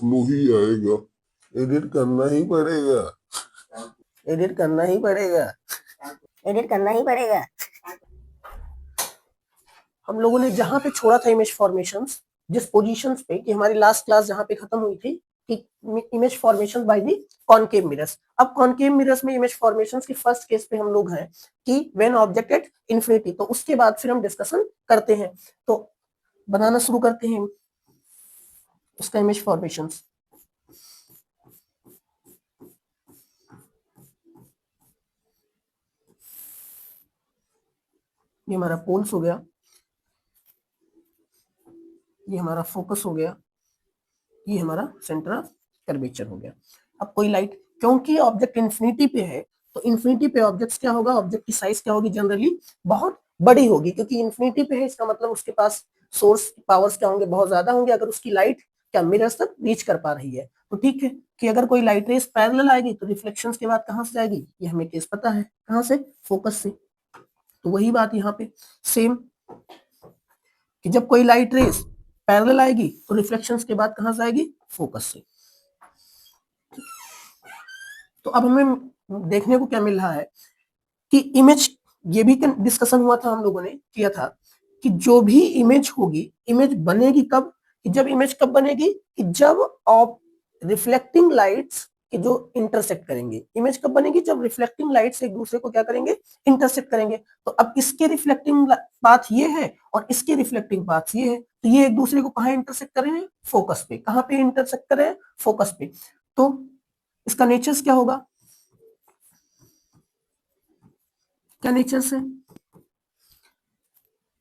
Flow ही आएगा। Edit करना ही पड़ेगा, एडिट करना ही पड़ेगा, एडिट करना ही पड़ेगा। हम लोगों ने जहां पे छोड़ा था इमेज फॉर्मेशंस, जिस पोजीशंस पे, कि हमारी लास्ट क्लास जहां पे खत्म हुई थी कि image formation by the concave mirrors. अब कॉनकेव मिरर्स में इमेज फॉर्मेशंस की फर्स्ट केस पे हम लोग हैं कि व्हेन ऑब्जेक्ट एट इन्फिनिटी, तो उसके बाद फिर हम डिस्कशन करते हैं। तो बनाना शुरू करते हैं उसका इमेज फॉर्मेशंस। ये हमारा पोल्स हो गया, ये हमारा फोकस हो गया, ये हमारा सेंटर ऑफ कर्वेचर हो गया। अब कोई लाइट, क्योंकि ऑब्जेक्ट इन्फिनिटी पे है, तो इन्फिनिटी पे ऑब्जेक्ट क्या होगा, ऑब्जेक्ट की साइज क्या होगी, जनरली बहुत बड़ी होगी, क्योंकि इन्फिनिटी पे है, इसका मतलब उसके पास सोर्स पावर्स क्या होंगे, बहुत ज्यादा होंगे, अगर उसकी लाइट क्या मिरर्स तक रीच कर पा रही है। तो ठीक है कि अगर कोई लाइट रेस पैरेलल आएगी तो रिफ्लेक्शंस के बाद कहां से जाएगी, ये हमें केस पता है, कहां से, फोकस से। तो वही बात यहाँ पे सेम, कि जब कोई लाइट रेस पैरेलल आएगी तो रिफ्लेक्शंस के बाद कहां से आएगी, फोकस से। तो अब हमें देखने को क्या मिल रहा है कि इमेज, ये भी डिस्कशन हुआ था, हम लोगों ने किया था कि जो भी इमेज होगी, इमेज बनेगी कब, कि जब इमेज कब बनेगी, कि जब आप रिफ्लेक्टिंग लाइट्स के जो इंटरसेक्ट करेंगे, इमेज कब बनेगी, जब रिफ्लेक्टिंग लाइट्स एक दूसरे को क्या करेंगे, इंटरसेक्ट करेंगे। तो अब इसके रिफ्लेक्टिंग पाथ ये है और इसके रिफ्लेक्टिंग पाथ ये है, तो ये एक दूसरे को कहां इंटरसेक्ट कर रहे हैं, फोकस पे। कहां पे इंटरसेक्ट कर रहे हैं, फोकस पे। तो इसका नेचर्स क्या होगा, क्या नेचर्स है,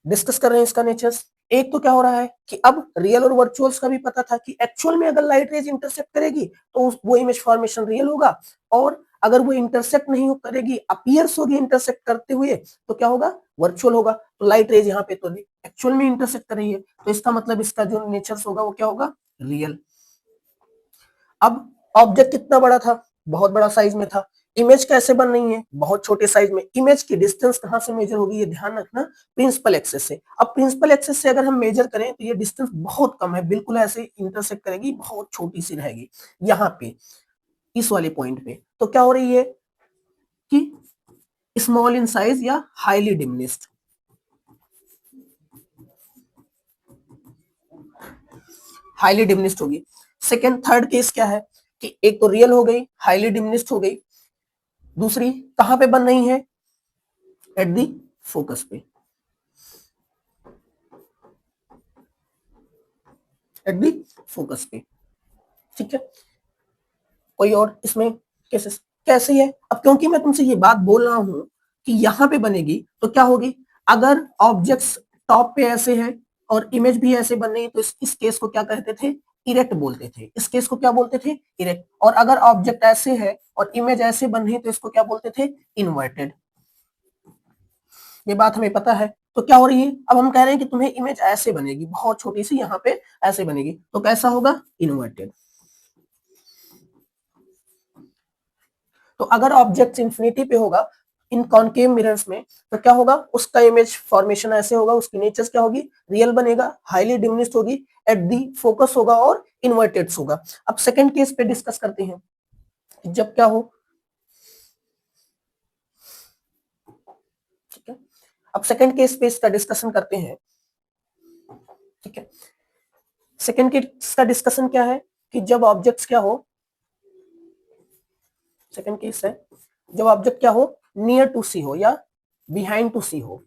डिस्कस कर रहे हैं इसका नेचर्स। एक तो क्या हो रहा है कि अब रियल और वर्चुअल्स का भी पता था कि एक्चुअल में अगर लाइट रेज इंटरसेक्ट करेगी तो वो इमेज फॉर्मेशन रियल होगा, और अगर वो इंटरसेक्ट नहीं करेगी, अपीयर्स होगी इंटरसेक्ट करते हुए, तो क्या होगा, वर्चुअल होगा। तो लाइट रेज यहाँ पे तो एक्चुअल में इंटरसेक्ट कर रही है, तो इसका मतलब इसका जो नेचर्स होगा वो क्या होगा, रियल। अब ऑब्जेक्ट कितना बड़ा था, बहुत बड़ा साइज में था। इमेज कैसे बन रही है, बहुत छोटे साइज में। इमेज की डिस्टेंस कहां से मेजर होगी, ये ध्यान रखना, प्रिंसिपल एक्सेस से। अब प्रिंसिपल एक्सेस से अगर हम मेजर करें तो ये डिस्टेंस बहुत कम है, बिल्कुल ऐसे इंटरसेक्ट करेगी, बहुत छोटी सी रहेगी यहाँ पे, इस वाले पॉइंट पे। तो क्या हो रही है कि स्मॉल इन साइज या हाईली डिमिनिश्ड, हाईली डिमिनिश्ड होगी। सेकेंड थर्ड केस क्या है कि एक तो रियल हो गई, हाईली डिमिनिश्ड हो गई, दूसरी कहां पे बन रही है, एट दी फोकस पे, एट दी फोकस पे। ठीक है, कोई और इसमें कैसे, कैसे है। अब क्योंकि मैं तुमसे ये बात बोल रहा हूं कि यहां पे बनेगी, तो क्या होगी, अगर ऑब्जेक्ट्स टॉप पे ऐसे है और इमेज भी ऐसे बन रही है, तो इस केस को क्या कहते थे, इरेक्ट बोलते थे। इस केस को क्या बोलते थे, इरेक्ट। और अगर ऑब्जेक्ट ऐसे है और इमेज ऐसे बन रही है, तो इसको क्या बोलते थे, इन्वर्टेड। ये बात हमें पता है। तो क्या हो रही है, अब हम कह रहे हैं कि तुम्हें इमेज ऐसे बनेगी, बहुत छोटी सी, यहाँ पे ऐसे बनेगी, तो कैसा होगा, इन्वर्टेड। तो अगर ऑब्जेक्ट इंफिनिटी पे होगा इन कॉनकेव मिरर्स में, तो क्या होगा, उसका इमेज फॉर्मेशन ऐसे होगा, उसकी नेचर्स क्या होगी, रियल बनेगा, हाईली डिमिनिश्ड होगी, एट दी फोकस होगा, और इन्वर्टेड होगा। अब सेकंड केस पे डिस्कस करते हैं, जब क्या हो, ठीक है। अब सेकंड केस पे इसका डिस्कशन करते हैं, ठीक है। सेकंड केस का डिस्कशन क्या है कि जब ऑब्जेक्ट्स क्या हो, सेकंड केस है जब ऑब्जेक्ट क्या हो, नियर टू सी हो या बिहाइंड टू सी हो।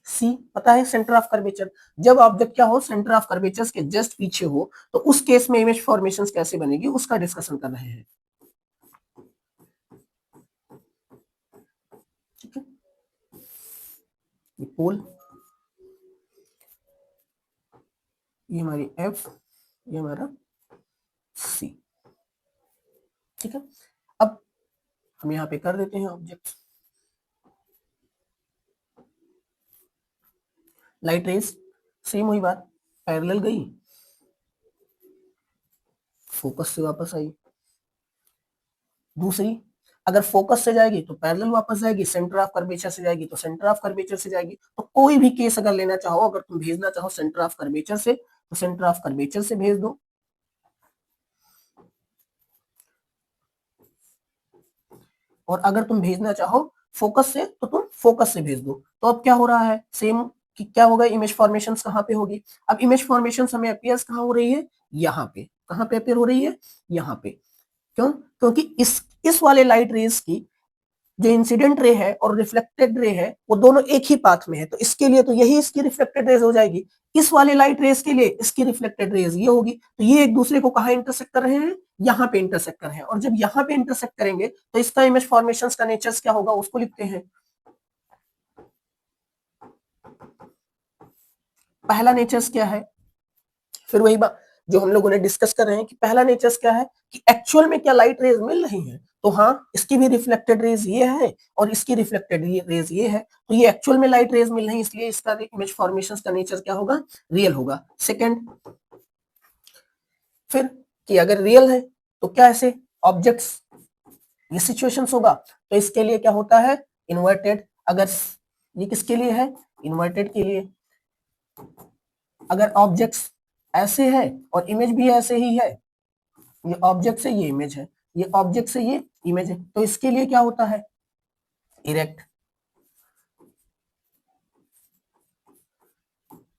सी पता है, सेंटर ऑफ कर्वेचर। जब ऑब्जेक्ट क्या हो, सेंटर ऑफ कर्वेचर के जस्ट पीछे हो, तो उस केस में इमेज फॉर्मेशन कैसे बनेगी, उसका डिस्कशन कर रहे हैं। ठीक है, ये पोल, ये हमारी एफ, ये हमारा सी। ठीक है, अब हम यहाँ पे कर देते हैं ऑब्जेक्ट, लाइट रेस, सेम हुई बात, पैरेलल गई, फोकस से वापस आई। दूसरी, अगर फोकस से जाएगी तो पैरेलल वापस जाएगी, सेंटर ऑफ कर्वेचर से जाएगी तो सेंटर ऑफ कर्वेचर से जाएगी। तो कोई भी केस अगर लेना चाहो, अगर तुम भेजना चाहो सेंटर ऑफ कर्वेचर से तो सेंटर ऑफ कर्वेचर से भेज दो, और अगर तुम भेजना चाहो फोकस से तो तुम फोकस से भेज दो। तो अब क्या हो रहा है, सेम कि क्या होगा, इमेज फॉर्मेशंस कहाँ पे होगी। अब इमेज फॉर्मेशंस हमें अपीयर्स कहाँ हो रही है, यहाँ पे। कहाँ पे अपीयर हो रही है, यहाँ पे। क्यों, क्योंकि इस वाले लाइट रेज की जो इंसिडेंट रे है और रिफ्लेक्टेड रे है वो दोनों एक ही पाथ में है, तो इसके लिए तो यही इसकी रिफ्लेक्टेड रेज हो जाएगी। इस वाले लाइट रेज के लिए इसकी रिफ्लेक्टेड रेज ये होगी। तो ये एक दूसरे को कहाँ इंटरसेक्ट कर रहे हैं, यहाँ पे इंटरसेक्ट कर रहे हैं। और जब यहाँ पे इंटरसेक्ट करेंगे तो इसका इमेज फॉर्मेशंस का नेचर्स क्या होगा, उसको लिखते हैं। पहला नेचर्स क्या है, फिर वही बात जो हम लोगों ने डिस्कस कर रहे हैं कि पहला नेचर्स क्या है कि एक्चुअल में क्या लाइट रेज मिल रही है। तो हाँ, इसकी भी रिफ्लेक्टेड रेज ये है और इसकी रिफ्लेक्टेड रेज ये है, तो ये एक्चुअल में लाइट रेज मिल रही है, इसलिए इसका इमेज फॉर्मेशन का नेचर क्या होगा, रियल होगा। सेकेंड, फिर कि अगर रियल है तो क्या ऐसे ऑब्जेक्ट्स ये सिचुएशंस होगा, तो इसके लिए क्या होता है, इन्वर्टेड। अगर ये किसके लिए है, इन्वर्टेड के लिए। अगर ऑब्जेक्ट्स ऐसे है और इमेज भी ऐसे ही है, ये ऑब्जेक्ट से ये इमेज है, ये ऑब्जेक्ट से ये इमेज है, तो इसके लिए क्या होता है, इरेक्ट।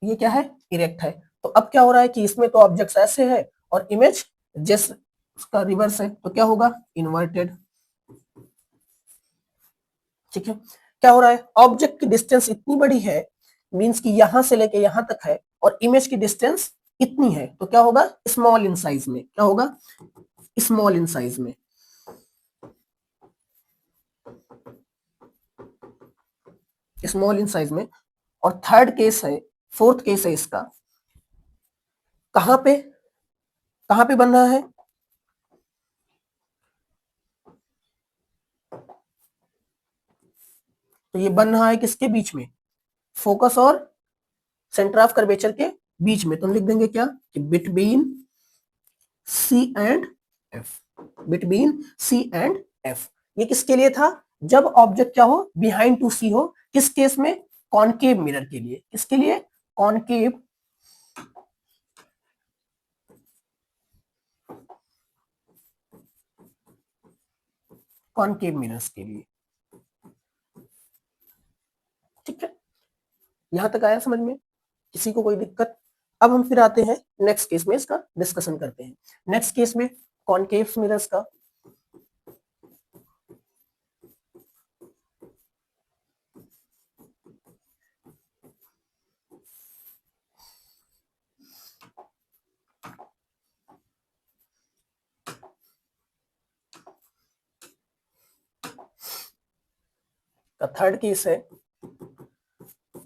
ये क्या है, इरेक्ट है। तो अब क्या हो रहा है कि इसमें तो ऑब्जेक्ट्स ऐसे है और इमेज जस्ट उसका रिवर्स है, तो क्या होगा, इन्वर्टेड। ठीक है, क्या हो रहा है, ऑब्जेक्ट की डिस्टेंस इतनी बड़ी है, मींस कि यहां से लेके यहां तक है, और इमेज की डिस्टेंस इतनी है, तो क्या होगा, स्मॉल इन साइज में। क्या होगा, स्मॉल इन साइज में। स्मॉल इन साइज में। और थर्ड केस है, फोर्थ केस है इसका, कहां पे बन रहा है, तो ये बन रहा है किसके बीच में, फोकस और सेंटर ऑफ कर्वेचर के बीच में। तो हम लिख देंगे क्या, कि between C and F, between C and F. ये किसके लिए था, जब ऑब्जेक्ट क्या हो, बिहाइंड टू सी हो, किस केस में, कॉनकेव मिरर के लिए। किसके लिए, कॉनकेव, कॉनकेव मिरर्स के लिए। ठीक है, यहां तक आया समझ में, किसी को कोई दिक्कत। अब हम फिर आते हैं नेक्स्ट केस में, इसका डिस्कशन करते हैं। नेक्स्ट केस में कॉनकेव मिरर्स का, थर्ड केस है,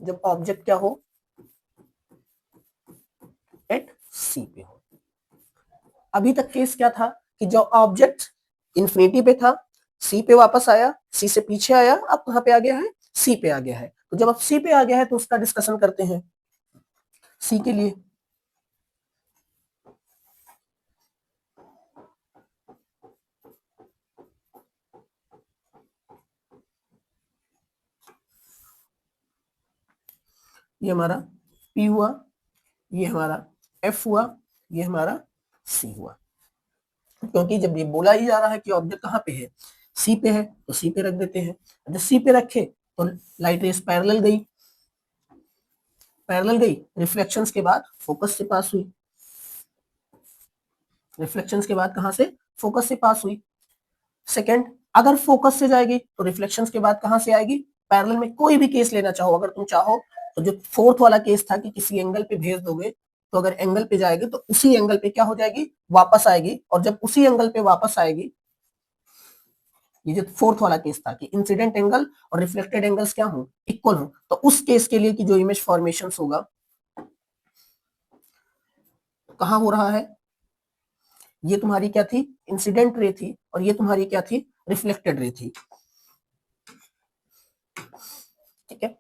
जब ऑब्जेक्ट क्या हो, एट सी पे हो। अभी तक केस क्या था कि जो ऑब्जेक्ट इन्फिनिटी पे था, सी पे वापस आया, सी से पीछे आया, अब कहां पे आ गया है, सी पे आ गया है। तो जब अब सी पे आ गया है तो उसका डिस्कशन करते हैं। सी के लिए ये हमारा पी हुआ, ये हमारा एफ हुआ, ये हमारा सी हुआ। क्योंकि जब ये बोला ही जा रहा है कि ऑब्जेक्ट कहाँ पे है, सी पे है, तो सी पे रख देते हैं। जब सी पे रखे तो लाइट रेस पैरेलल गई, पैरेलल गई, रिफ्लेक्शंस के बाद फोकस से पास हुई, रिफ्लेक्शंस के बाद कहां से, फोकस से पास हुई। सेकंड, अगर फोकस से जाएगी तो रिफ्लेक्शंस के बाद कहां से आएगी, पैरेलल में। कोई भी केस लेना चाहो, अगर तुम चाहो तो जो फोर्थ वाला केस था कि किसी एंगल पे भेज दोगे, तो अगर एंगल पे जाएगी तो उसी एंगल पे क्या हो जाएगी, वापस आएगी। और जब उसी एंगल पे वापस आएगी, ये जो फोर्थ वाला केस था कि इंसिडेंट एंगल और रिफ्लेक्टेड एंगल्स क्या हो, इक्वल हो, तो उस केस के लिए कि जो इमेज फॉर्मेशन होगा, कहां हो रहा है, ये तुम्हारी क्या थी, इंसिडेंट रे थी, और ये तुम्हारी क्या थी, रिफ्लेक्टेड रे थी। ठीक है,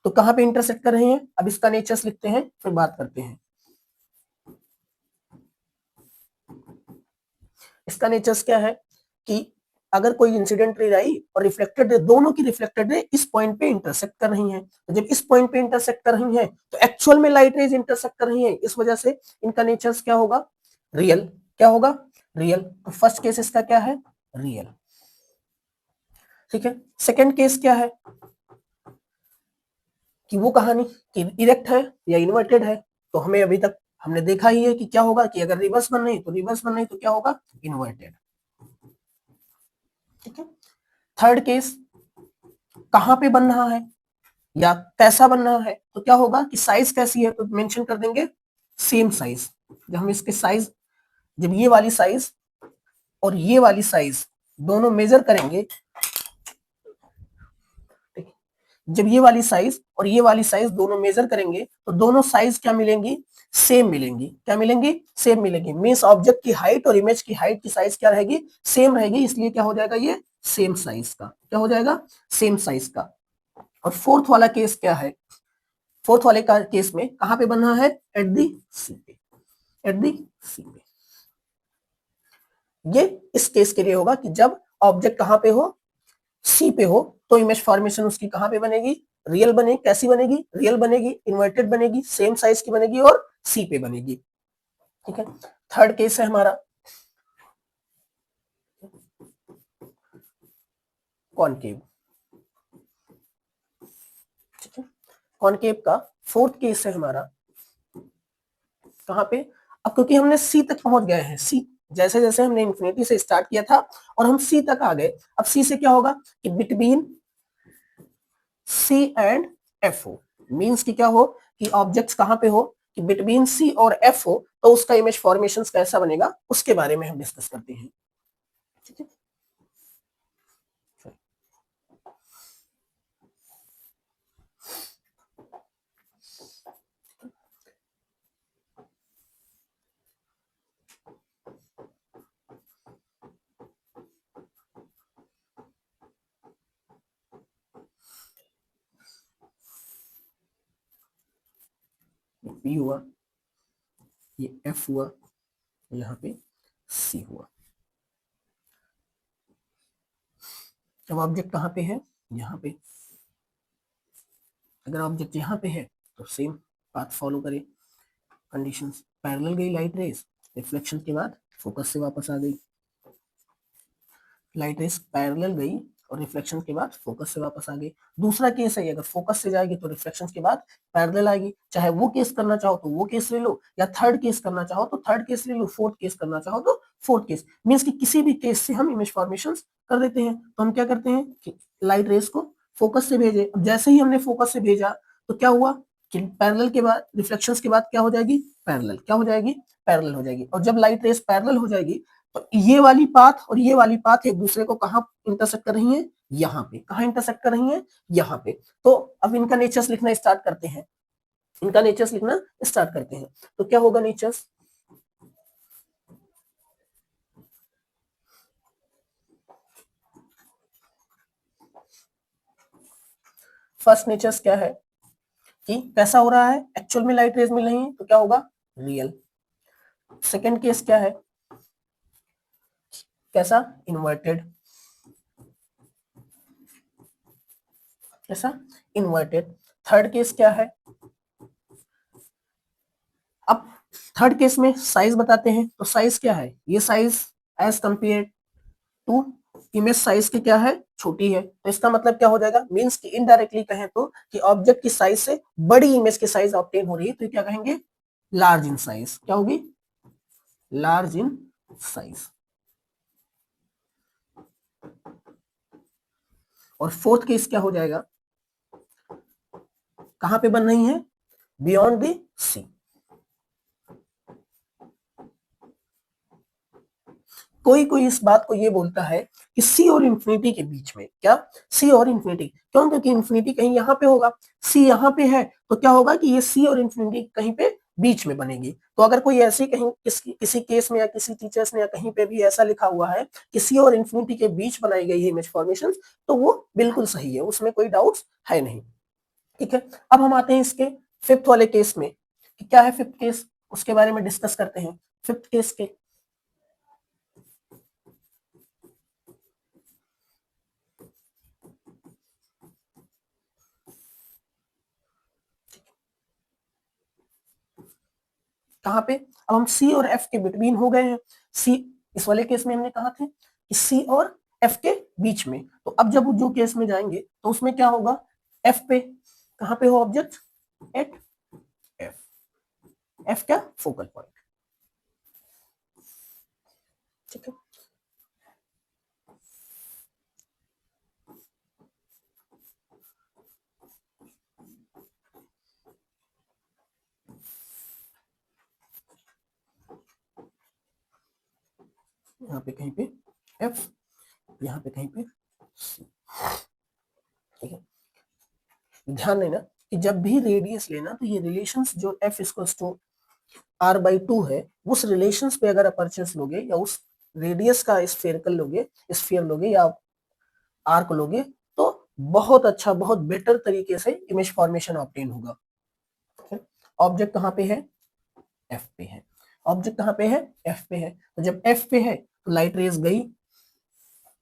तो कहां पे इंटरसेक्ट कर रहे हैं, अब इसका नेचर्स लिखते हैं फिर बात करते हैं। इसका नेचर्स क्या है कि अगर कोई इंसिडेंट रे आई और रिफ्लेक्टेड रे, दोनों की रिफ्लेक्टेड रे इस पॉइंट पे इंटरसेक्ट कर रही हैं, तो जब इस पॉइंट पे इंटरसेक्ट कर रही हैं तो एक्चुअल में लाइट रेज इंटरसेक्ट कर रही हैं, इस वजह से इनका नेचर क्या होगा, रियल। क्या होगा, रियल। तो फर्स्ट केस इसका क्या है, रियल। ठीक है, सेकंड केस क्या है कि वो कहानी कि इरेक्ट है या इन्वर्टेड है, तो हमें अभी तक हमने देखा ही है कि क्या होगा कि अगर रिवर्स बन रही तो रिवर्स बन रही तो क्या होगा, इन्वर्टेड। ठीक है, थर्ड केस कहां पे बन रहा है या कैसा बन रहा है, तो क्या होगा कि साइज कैसी है, तो मेंशन कर देंगे सेम साइज। जब हम इसके साइज, जब ये वाली साइज और ये वाली साइज दोनों मेजर करेंगे, जब ये वाली साइज और ये वाली साइज दोनों मेजर करेंगे तो दोनों साइज क्या मिलेंगी, सेम मिलेंगी। क्या मिलेंगी, सेम मिलेंगी। मींस ऑब्जेक्ट की हाइट और इमेज की हाइट की साइज क्या रहेगी, सेम रहेगी, इसलिए क्या हो जाएगा ये सेम साइज का। क्या हो जाएगा, सेम साइज का। और फोर्थ वाला केस क्या है, फोर्थ वाले का केस में कहां पे बना है, एट दी सी पे, एट दी सी पे। ये इस केस के लिए होगा कि जब ऑब्जेक्ट कहां पे हो, सी पे हो, तो इमेज फॉर्मेशन उसकी कहां पे बनेगी, रियल बनेगी। कैसी बनेगी, रियल बनेगी, इन्वर्टेड बनेगी, सेम साइज की बनेगी और सी पे बनेगी। ठीक है, थर्ड केस है हमारा कॉनकेव। ठीक है, कॉनकेव का फोर्थ केस है हमारा कहां पे, अब क्योंकि हमने सी तक पहुंच गए हैं, सी जैसे जैसे हमने इंफिनिटी से स्टार्ट किया था और हम सी तक आ गए, अब सी से क्या होगा कि बिटवीन सी एंड एफ हो, मीन्स कि क्या हो कि ऑब्जेक्ट्स कहां पे हो कि बिटवीन सी और एफ हो, तो उसका इमेज फॉर्मेशन कैसा बनेगा उसके बारे में हम डिस्कस करते हैं। ठीक है, पी हुआ, ये एफ हुआ, यहाँ पे सी हुआ। अब ऑब्जेक्ट कहाँ पे है, यहाँ पे। अगर ऑब्जेक्ट यहाँ पे है तो सेम पाथ फॉलो करे, कंडीशंस पैरेलल गई लाइट रेस, रिफ्लेक्शन के बाद फोकस से वापस आ गई, लाइट रेस पैरेलल गई और रिफ्लेक्शन के बाद फोकस से वापस आ गई। दूसरा केस है, अगर फोकस से जाएगी तो रिफ्लेक्शन के बाद पैरेलल आएगी। चाहे वो केस करना चाहो तो वो केस ले लो, या थर्ड केस करना चाहो तो थर्ड केस ले लो, फोर्थ केस करना चाहो तो फोर्थ केस। मीन्स कि किसी भी केस से हम इमेज फॉर्मेशन कर देते हैं। तो हम क्या करते हैं कि लाइट रेस को फोकस से भेजे, अब जैसे ही हमने फोकस से भेजा तो क्या हुआ कि पैरेलल के बाद रिफ्लेक्शन के बाद क्या हो जाएगी, पैरेलल। क्या हो जाएगी, पैरेलल हो जाएगी। और जब लाइट रेस पैरेलल हो जाएगी तो ये वाली पाथ और ये वाली पाथ एक दूसरे को कहां इंटरसेक्ट कर रही हैं, यहाँ पे। कहां इंटरसेक्ट कर रही हैं, यहाँ पे। तो अब इनका नेचर्स लिखना स्टार्ट करते हैं, इनका नेचर्स लिखना स्टार्ट करते हैं। तो क्या होगा नेचर्स, फर्स्ट नेचर्स क्या है कि कैसा हो रहा है, एक्चुअल में लाइट रेज मिल रही है तो क्या होगा, रियल। सेकेंड केस क्या है, कैसा, इन्वर्टेड। कैसा, इन्वर्टेड। थर्ड केस क्या है, अब थर्ड केस में साइज बताते हैं, तो साइज क्या है, ये size as compare to image size की क्या है, छोटी है। तो इसका मतलब क्या हो जाएगा, मींस कि इनडायरेक्टली कहें तो कि ऑब्जेक्ट की साइज से बड़ी इमेज की साइज ऑब्टेन हो रही है, तो क्या कहेंगे, लार्ज इन साइज। क्या होगी, लार्ज इन साइज। और फोर्थ केस क्या हो जाएगा, कहां पे बन रही है, बियॉन्ड द सी। कोई कोई इस बात को ये बोलता है कि सी और इंफिनिटी के बीच में, क्या, सी और इंफिनिटी, क्यों, क्योंकि इंफिनिटी कहीं यहाँ पे होगा, सी यहाँ पे है, तो क्या होगा कि ये सी और इंफिनिटी कहीं पे बीच में बनेगी। तो अगर कोई ऐसी कहीं किसी केस में या किसी टीचर्स ने या कहीं पे भी ऐसा लिखा हुआ है कि सी और इंफिनिटी के बीच बनाई गई है इमेज फॉर्मेशन, तो वो बिल्कुल सही है, उसमें कोई डाउट्स है नहीं। ठीक है, अब हम आते हैं इसके फिफ्थ वाले केस में कि क्या है फिफ्थ केस, उसके बारे में डिस्कस करते हैं। फिफ्थ केस के कहाँ पे, अब हम सी और एफ के बिटवीन हो गए हैं। सी इस वाले केस में हमने कहा थे कि सी और एफ के बीच में, तो अब जब जो केस में जाएंगे तो उसमें क्या होगा, एफ पे, कहाँ पे हो ऑब्जेक्ट, एट एफ, एफ क्या, फोकल पॉइंट, ठीक है। यहाँ पे कहीं पे एफ, यहाँ पे कहीं पे सी, ठीक है। ध्यान देना कि जब भी रेडियस लेना तो ये रिलेशंस जो F equals to R by two है, उस रिलेशंस पे अगर अपर्चर्स लोगे या उस रेडियस का स्फेरिकल लोगे, स्फीयर लोगे या आर्क लोगे, तो बहुत अच्छा, बहुत बेटर तरीके से इमेज फॉर्मेशन ऑब्टेन होगा। ऑब्जेक्ट कहाँ पे है, एफ पे है, ऑब्जेक्ट कहाँ पे है, एफ पे है, तो जब एफ पे है तो लाइट रेज गई,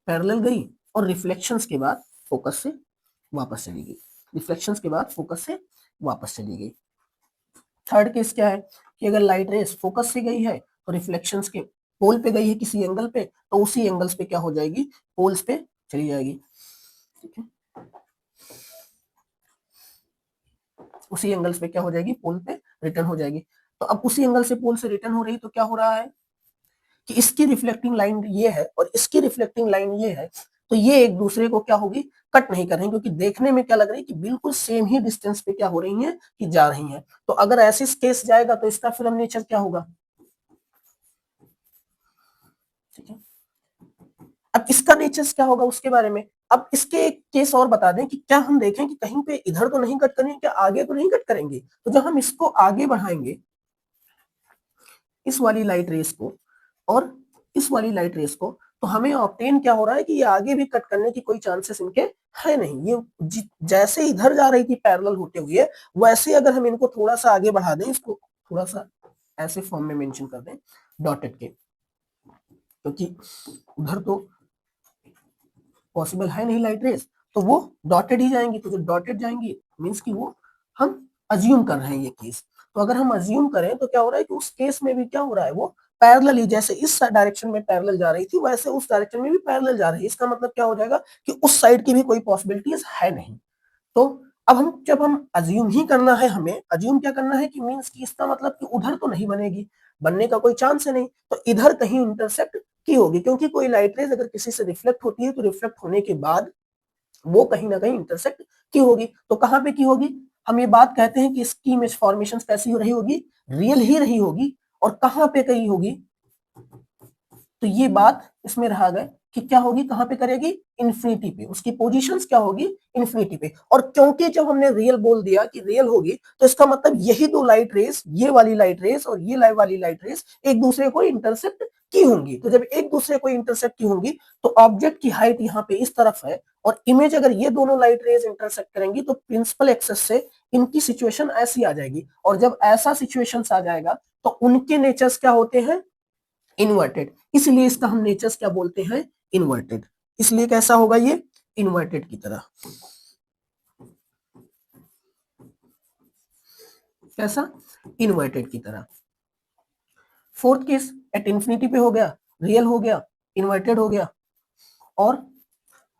पैरेलल गई और रिफ्लेक्शंस के बाद फोकस से वापस चली गई, रिफ्लेक्शंस के बाद फोकस से वापस चली गई। थर्ड केस क्या है कि अगर लाइट रेस फोकस से गई है तो रिफ्लेक्शंस के पोल पे गई है किसी एंगल पे, तो उसी एंगल्स पे क्या हो जाएगी, पोल्स पे चली जाएगी, ठीक है। उसी एंगल्स पे क्या हो जाएगी, पोल पे रिटर्न हो जाएगी। तो अब उसी एंगल से पोल से रिटर्न हो रही, तो क्या हो रहा है कि इसकी रिफ्लेक्टिंग लाइन ये है और इसकी रिफ्लेक्टिंग लाइन ये है, तो ये एक दूसरे को क्या होगी, कट नहीं कर रही, क्योंकि देखने में क्या लग रही है कि बिल्कुल सेम ही डिस्टेंस पे क्या हो रही है, कि जा रही है। तो अगर ऐसे केस जाएगा तो इसका फिल्म नेचर क्या होगा, ठीक है। अब इसका नेचर क्या होगा उसके बारे में, अब इसके एक केस और बता दें कि क्या हम देखें कि कहीं पे इधर तो नहीं कट करेंगे, क्या आगे तो नहीं कट करेंगे, तो जब हम इसको आगे बढ़ाएंगे, इस वाली लाइट रेस को और इस वाली लाइट रेस को, तो हमें ऑब्टेन क्या हो रहा है कि ये आगे भी कट करने की कोई चांसेस इनके है नहीं। ये जैसे इधर जा रही थी पैरेलल होते हुए, वैसे अगर हम इनको थोड़ा सा आगे बढ़ा दें, इसको थोड़ा सा ऐसे फॉर्म में मेंशन कर दें डॉटेड के, क्योंकि उधर तो पॉसिबल है नहीं लाइट रेस, तो वो डॉटेड ही जाएंगी, तो जो डॉटेड जाएंगी मींस कि वो हम अज्यूम कर रहे हैं ये केस। तो अगर हम अज्यूम करें तो क्या हो रहा है कि उस केस में भी क्या हो रहा है, वो पैरेलल ही, जैसे इस डायरेक्शन में पैरेलल जा रही थी वैसे उस डायरेक्शन में भी पैरेलल जा रही है। इसका मतलब क्या हो जाएगा कि उस साइड की भी कोई पॉसिबिलिटीज है नहीं। तो अब हम जब हम अज्यूम ही करना है, हमें अज्यूम क्या करना है कि मींस कि इसका मतलब कि उधर तो नहीं बनेगी, बनने का कोई चांस है नहीं, तो इधर कहीं इंटरसेक्ट की होगी, क्योंकि कोई लाइट रेज अगर किसी से रिफ्लेक्ट होती है तो रिफ्लेक्ट होने के बाद वो कहीं ना कहीं इंटरसेक्ट की होगी। तो कहां पे की होगी, हम ये बात कहते हैं कि इसकी इमेज फॉर्मेशन कैसी हो रही होगी, रियल ही रही होगी। और कहां पे कही होगी, तो ये बात इसमें रहा गया कि क्या होगी, कहां पे करेगी, इन्फिनिटी पे, उसकी पोजीशंस क्या होगी, इन्फिनिटी पे। और क्योंकि जब हमने रियल बोल दिया कि रियल होगी, तो इसका मतलब यही दो लाइट रेस, ये वाली लाइट रेस और ये वाली लाइट रेस एक दूसरे को इंटरसेक्ट की होंगी। तो जब एक दूसरे को इंटरसेक्ट की होंगी तो ऑब्जेक्ट की हाइट यहाँ पे इस तरफ है, और इमेज अगर ये दोनों लाइट रेज इंटरसेक्ट करेंगी तो प्रिंसिपल एक्सेस से इनकी सिचुएशन ऐसी आ जाएगी। और जब ऐसा सिचुएशन आ जाएगा तो उनके नेचर्स क्या होते हैं, इन्वर्टेड। इसलिए इसका हम नेचर्स क्या बोलते हैं, इन्वर्टेड। इसलिए कैसा होगा ये, इन्वर्टेड की तरह। कैसा, इन्वर्टेड की तरह। फोर्थ केस एट इंफिनिटी पे हो गया, रियल हो गया, इन्वर्टेड हो गया। और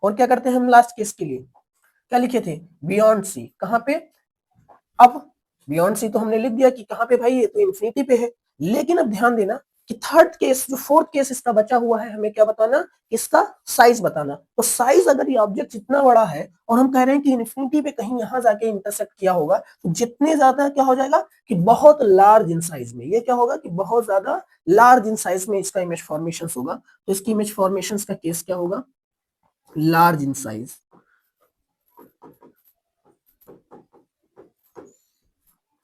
क्या करते हैं हम लास्ट केस के लिए, क्या लिखे थे, बियॉन्ड सी, कहां पे, अब बियॉन्ड सी तो हमने लिख दिया कि कहां पे भाई, ये तो इंफिनिटी पे है। लेकिन अब ध्यान देना कि थर्ड केस, जो फोर्थ केस इसका बचा हुआ है, हमें क्या बताना, इसका साइज बताना। तो साइज अगर ये ऑब्जेक्ट इतना बड़ा है और हम कह रहे हैं कि इन्फिनिटी पे कहीं यहां जाके इंटरसेक्ट किया होगा, तो जितने ज्यादा क्या हो जाएगा कि बहुत लार्ज इन साइज में, ये क्या होगा कि बहुत ज्यादा लार्ज इन साइज में इसका इमेज फॉर्मेशन होगा। तो इसकी इमेज फॉर्मेशन का केस क्या होगा, लार्ज इन साइज।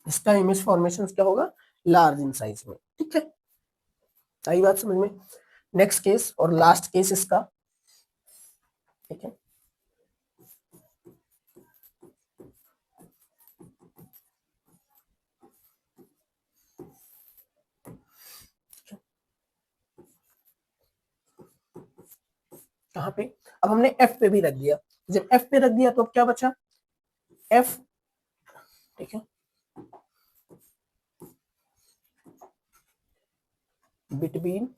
इसका इमेज फॉर्मेशन क्या होगा, लार्ज इन साइज में, ठीक है। आई बात समझ में। नेक्स्ट केस और लास्ट केस इसका, ठीक है। कहां पे, अब हमने एफ पे भी रख दिया, जब एफ पे रख दिया तो अब क्या बचा, एफ, ठीक है। Between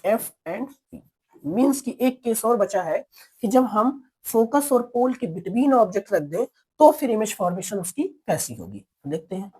F and P. Means कि एक केस और बचा है कि जब हम फोकस और पोल के बिटवीन ऑब्जेक्ट रख दें तो फिर इमेज फॉर्मेशन उसकी कैसी होगी, देखते हैं।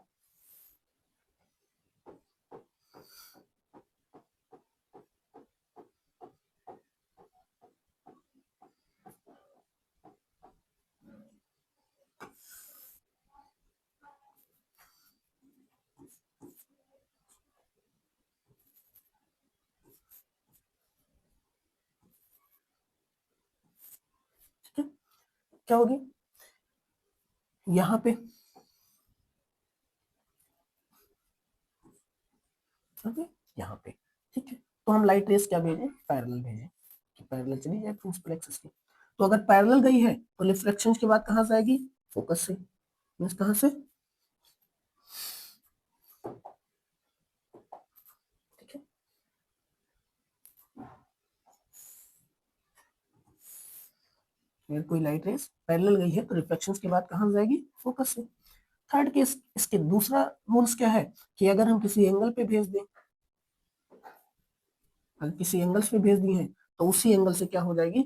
क्या होगी यहाँ पे, ओके, यहाँ पे, ठीक है। तो हम लाइट रेस क्या भेजें, पैरेलल भेजें, कि पैरेलल चली जाए प्रिंसिपल एक्सिस की। तो अगर पैरेलल गई है तो रिफ्लेक्शन के बाद कहाँ से आएगी, फोकस से, मीन्स कहाँ से, ठीक है। अगर कोई लाइट रेस पैरेलल गई है तो रिफ्लेक्शन के बाद कहाँ से जाएगी, फोकस से। थर्ड केस, इसके दूसरा रूल्स क्या है कि अगर हम किसी एंगल पे भेज दें, अगर किसी एंगल पे भेज दी है तो उसी एंगल से क्या हो जाएगी,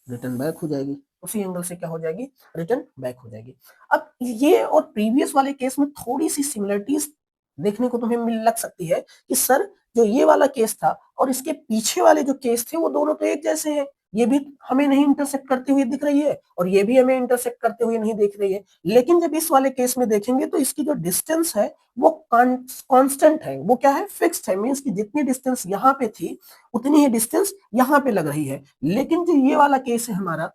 रिटर्न बैक हो जाएगी, उसी एंगल से क्या हो जाएगी, रिटर्न बैक हो जाएगी। अब ये और प्रीवियस वाले केस में थोड़ी सी सिमिलरिटीज देखने को तुम्हें मिल लग सकती है कि सर जो ये वाला केस था और इसके पीछे वाले जो केस थे वो दोनों तो एक जैसे हैं, ये भी हमें नहीं इंटरसेक्ट करते हुए दिख रही है और ये भी हमें इंटरसेक्ट करते हुए नहीं दिख रही है। लेकिन जब इस वाले केस में देखेंगे तो इसकी जो डिस्टेंस है वो कांस्टेंट है, वो क्या है, फिक्स्ड है। मींस कि जितनी डिस्टेंस यहाँ पे थी उतनी ही डिस्टेंस यहाँ पे लग रही है। लेकिन जो ये वाला केस है हमारा,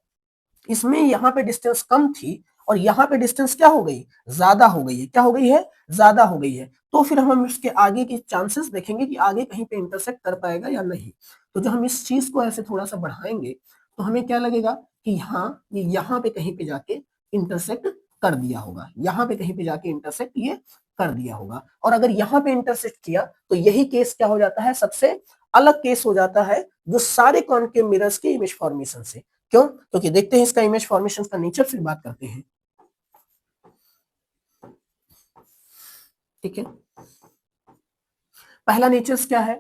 इसमें यहाँ पे डिस्टेंस कम थी और यहाँ पे डिस्टेंस क्या हो गई, ज्यादा हो गई है। क्या हो गई है, ज्यादा हो गई है। तो फिर हम इसके आगे के चांसेस देखेंगे कि आगे कहीं पे इंटरसेक्ट कर पाएगा या नहीं। तो जब हम इस चीज को ऐसे थोड़ा सा बढ़ाएंगे तो हमें क्या लगेगा कि हाँ ये यहाँ पे कहीं पे जाके इंटरसेक्ट कर दिया होगा, यहाँ पे कहीं पे जाके इंटरसेक्ट ये कर दिया होगा। और अगर यहाँ पे इंटरसेक्ट किया तो यही केस क्या हो जाता है, सबसे अलग केस हो जाता है जो सारे कॉनकेव मिरर्स के इमेज फॉर्मेशन से। क्यों, क्योंकि देखते हैं इसका इमेज फॉर्मेशन का नेचर, फिर बात करते हैं, ठीक है। पहला नेचर क्या है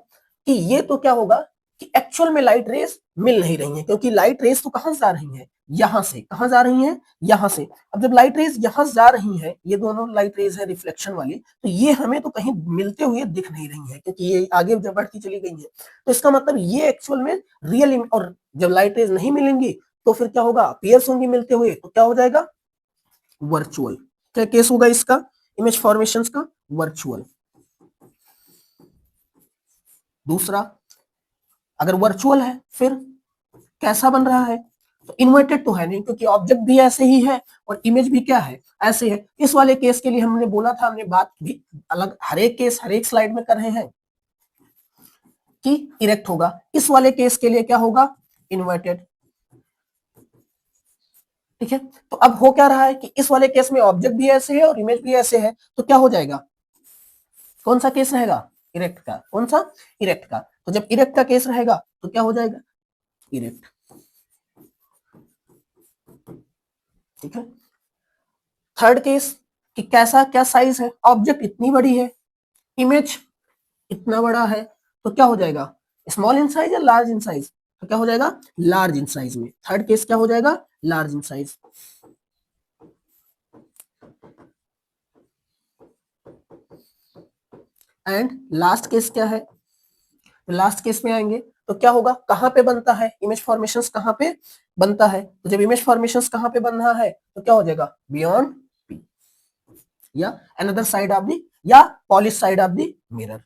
कि ये तो क्या होगा कि एक्चुअल में लाइट रेस मिल नहीं रही है, क्योंकि लाइट रेस तो कहां से जा रही है, यहां से। कहां जा रही है, यहां से। अब जब लाइट रेस यहां से जा रही है, ये दोनों लाइट रेस है रिफ्लेक्शन वाली, तो ये हमें तो कहीं मिलते हुए दिख नहीं रही है क्योंकि ये आगे जब बढ़ती चली गई है। तो इसका मतलब ये एक्चुअल में रियल, और जब लाइट रेस नहीं मिलेंगी तो फिर क्या होगा, अपीयर्स होंगी मिलते हुए, तो क्या हो जाएगा, वर्चुअल। क्या केस होगा इसका, इमेज फॉर्मेशन का, वर्चुअल। दूसरा, अगर वर्चुअल है फिर कैसा बन रहा है, तो इन्वर्टेड तो है नहीं क्योंकि ऑब्जेक्ट भी ऐसे ही है और इमेज भी क्या है, ऐसे है। इस वाले केस के लिए हमने बोला था, हमने बात भी अलग, हर एक केस हर एक स्लाइड में कर रहे हैं कि इरेक्ट होगा। इस वाले केस के लिए क्या होगा, इन्वर्टेड, ठीक है। तो अब हो क्या रहा है कि इस वाले केस में ऑब्जेक्ट भी ऐसे है और इमेज भी ऐसे है, तो क्या हो जाएगा, कौन सा केस रहेगा, इरेक्ट का। कौन सा, इरेक्ट का। तो जब इरेक्ट का केस रहेगा तो क्या हो जाएगा, इरेक्ट, ठीक है। थर्ड केस कि कैसा, क्या साइज है, ऑब्जेक्ट इतनी बड़ी है, इमेज इतना बड़ा है, तो क्या हो जाएगा, स्मॉल इन साइज या लार्ज इन साइज, तो क्या हो जाएगा, लार्ज इन साइज में। थर्ड केस क्या हो जाएगा, large in size. And last case क्या है, तो लास्ट केस में आएंगे तो क्या होगा, कहां पे बनता है इमेज फॉर्मेशंस, कहां पे बनता है। तो जब इमेज फॉर्मेशंस कहां पे बन रहा है तो क्या हो जाएगा, बियॉन्ड पी, या अनदर साइड ऑफ द, या polish side of the mirror,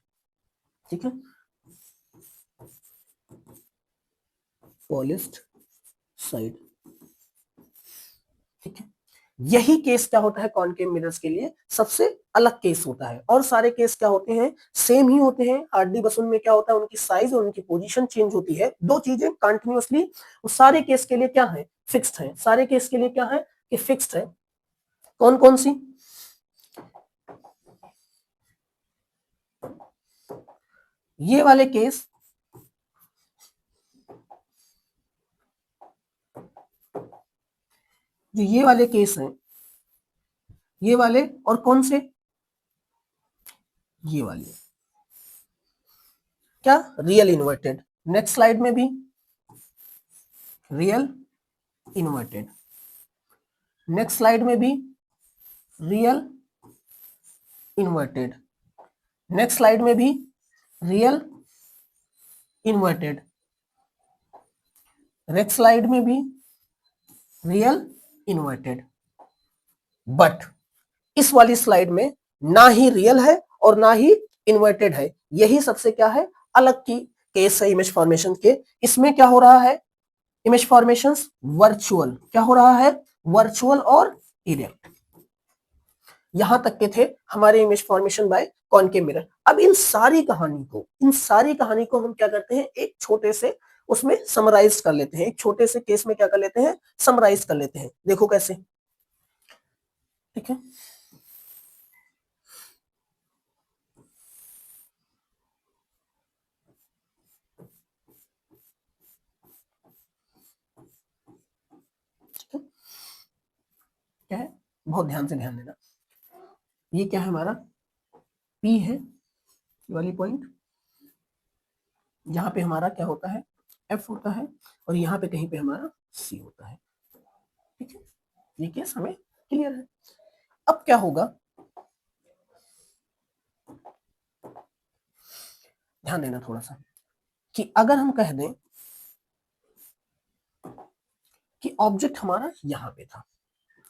ठीक है, पॉलिश्ड साइड, ठीक है। यही केस क्या होता है कॉनकेव मिरर्स के लिए, सबसे अलग केस होता है। और सारे केस क्या होते हैं, सेम ही होते हैं। हार्डली बस उनमें क्या होता है, उनकी साइज और उनकी पोजीशन चेंज होती है, दो चीजें कंटिन्यूअसली सारे केस के लिए क्या है, फिक्स्ड है। सारे केस के लिए क्या है कि फिक्स्ड है। कौन कौन सी, ये वाले केस, जो ये वाले केस हैं, ये वाले, और कौन से, ये वाले, क्या, रियल इन्वर्टेड। नेक्स्ट स्लाइड में भी रियल इन्वर्टेड, नेक्स्ट स्लाइड में भी रियल इन्वर्टेड, नेक्स्ट स्लाइड में भी रियल इन्वर्टेड, नेक्स्ट स्लाइड में भी रियल इन्वर्टेड। बट इस वाली स्लाइड में ना ही रियल है और ना ही इन्वर्टेड है, यही सबसे क्या है, अलग की केस है इमेज फॉर्मेशन के। इसमें क्या हो रहा है, इमेज फॉर्मेशंस वर्चुअल, क्या हो रहा है, वर्चुअल और इरेक्ट। यहां तक के थे हमारे image formation by concave mirror. अब इन सारी कहानी को हम क्या करते हैं, एक छोटे से उसमें समराइज कर लेते हैं, एक छोटे से केस में क्या कर लेते हैं, समराइज कर लेते हैं। देखो कैसे, ठीक है। क्या है, बहुत ध्यान से ध्यान देना। ये क्या है हमारा, P है, ये वाली पॉइंट। यहाँ पे हमारा क्या होता है, F होता है, और यहाँ पे कहीं पे हमारा C होता है। ठीक है, ये केस हमें क्लियर है। अब क्या होगा, ध्यान देना थोड़ा सा, कि अगर हम कह दें कि ऑब्जेक्ट हमारा यहाँ पे था,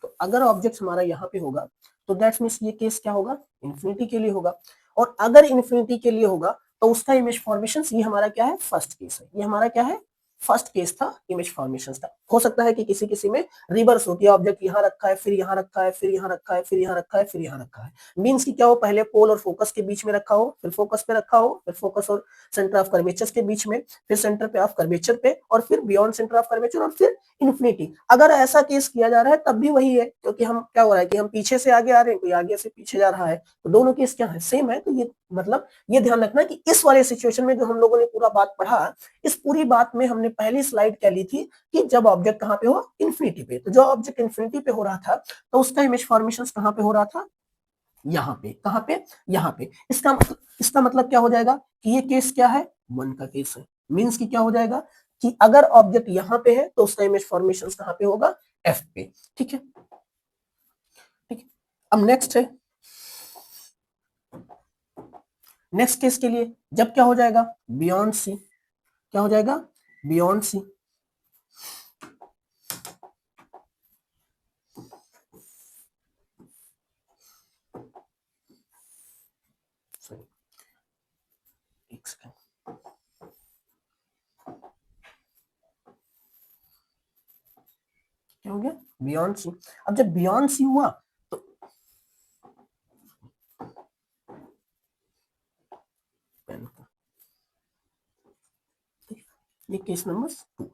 तो अगर ऑब्जेक्ट हमारा यहाँ पे होगा तो दैट्स मीन्स ये केस क्या होगा, इन्फिनिटी के लिए होगा। और अगर इन्फिनिटी के लिए होगा तो उसका इमेज फॉर्मेशन, ये हमारा क्या है, फर्स्ट केस है। ये हमारा क्या है, फर्स्ट केस था इमेज फॉर्मेशन का। हो सकता है कि किसी किसी में रिवर्स होती है, ऑब्जेक्ट यहाँ रखा है, फिर यहाँ रखा है, फिर यहाँ रखा है, फिर यहाँ रखा है, फिर यहाँ रखा है। मीन्स की क्या हो, पहले पोल और फोकस के बीच में रखा हो, फिर फोकस पे रखा हो, फिर फोकस और सेंटर ऑफ कर्वेचर के बीच में, फिर सेंटर पे ऑफ कर्वेचर पे, और फिर बियॉन्ड सेंटर ऑफ कर्वेचर, और फिर इन्फिनिटी। अगर ऐसा केस किया जा रहा है तब भी वही है, क्योंकि हम क्या हो रहा है कि हम पीछे से आगे आ रहे हैं, कोई आगे से पीछे जा रहा है, तो दोनों केस क्या है, सेम है। तो ये मतलब ये ध्यान रखना कि इस वाले सिचुएशन में जो हम लोगों ने पूरा बात पढ़ा, इस पूरी बात में हमने पहली स्लाइड क्या ली थी, कि जब ऑब्जेक्ट कहां पे हो, इन्फिनिटी पे। तो जो ऑब्जेक्ट इन्फिनिटी पे हो रहा था तो उसका इमेज फॉर्मेशन कहां पे हो रहा था, यहाँ पे। कहां पे, यहाँ पे। इसका मतलब क्या हो जाएगा कि ये केस क्या है, वन का केस है। मीन्स की क्या हो जाएगा कि अगर ऑब्जेक्ट यहाँ पे है तो उसका इमेज फॉर्मेशन कहां पे होगा, एफ पे। ठीक है, ठीक है। अब नेक्स्ट है, नेक्स्ट केस के लिए जब क्या हो जाएगा, बियॉन्ड सी। क्या हो जाएगा, बियॉन्ड सी। सॉरी, एक सेकंड, क्या हो गया, बियॉन्ड सी। अब जब बियॉन्ड सी हुआ तो ये केस नंबर 2,